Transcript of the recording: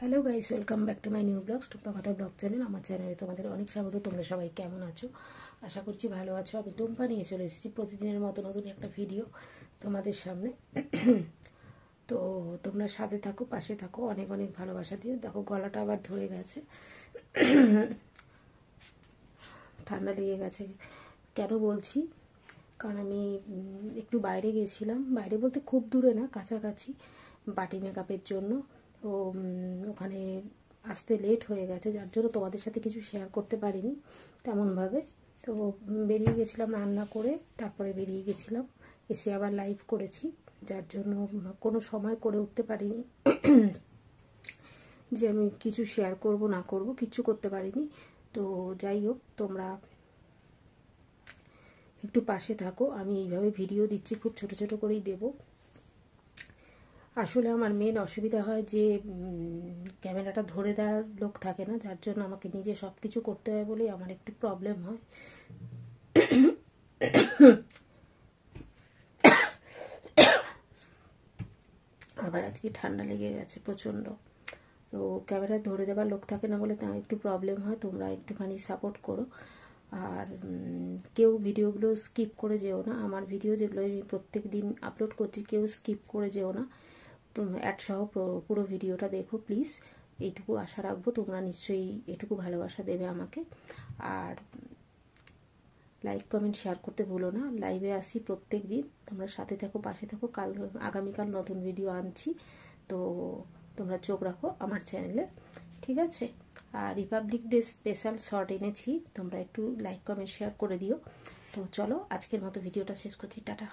Hello guys, welcome back to my new vlogs Tumpa Kotha vlog channel. আমার চ্যানেলে তোমাদের অনেক স্বাগত। তোমরা সবাই কেমন আছো? আশা করছি ভালো আছো। আমি টুম্পা নিয়ে চলে এসেছি প্রতিদিনের মতো নতুন একটা ভিডিও তোমাদের সামনে। তো তোমরা সাথে থাকো, পাশে থাকো, অনেক অনেক ভালোবাসা দিও। দেখো গলাটা আবার ধরে গেছে, ঠান্ডা লেগে গেছে। কেন বলছি, কারণ আমি একটু বাইরে গেছিলাম, বাইরে বলতে খুব দূরে না, কাছাকাছি, পার্টি মেকআপের জন্য। তো ওখানে আসতে লেট হয়ে গেছে, যার জন্য তোমাদের সাথে কিছু শেয়ার করতে পারিনি তেমনভাবে। তো বেরিয়ে গেছিলাম রান্না করে, তারপরে বেরিয়ে গেছিলাম, এসে আবার লাইভ করেছি, যার জন্য কোনো সময় করে উঠতে পারিনি যে আমি কিছু শেয়ার করব না করব, কিছু করতে পারিনি। তো যাই হোক, তোমরা একটু পাশে থাকো। আমি এইভাবে ভিডিও দিচ্ছি, খুব ছোট ছোট করেই দেব। আসলে আমার মেন অসুবিধা হয় যে ক্যামেরাটা ধরে দেওয়ার লোক থাকে না, যার জন্য আমাকে নিজে সব কিছু করতে হয় বলেই আমার একটু প্রবলেম হয়। আবার আজকে ঠান্ডা লেগে গেছে প্রচণ্ড। তো ক্যামেরা ধরে দেওয়ার লোক থাকে না বলে তা একটু প্রবলেম হয়। তোমরা একটুখানি সাপোর্ট করো। আর কেউ ভিডিওগুলো স্কিপ করে যেও না। আমার ভিডিও যেগুলো আমি প্রত্যেক দিন আপলোড করছি, কেউ স্কিপ করে যেও না, অ্যাড সহ পুরো ভিডিওটা দেখো প্লিজ। এইটুকু আশা রাখবো, তোমরা নিশ্চয়ই এটুকু ভালোবাসা দেবে আমাকে। আর লাইক কমেন্ট শেয়ার করতে ভুলো না। লাইভে আসি প্রত্যেক দিন, তোমরা সাথে থাকো, পাশে থাকো। আগামীকাল নতুন ভিডিও আনছি, তো তোমরা চোখ রাখো আমার চ্যানেলে, ঠিক আছে? আর রিপাবলিক ডে স্পেশাল শর্ট এনেছি, তোমরা একটু লাইক কমেন্ট শেয়ার করে দিও। তো চলো, আজকের মতো ভিডিওটা শেষ করছি। টাটা।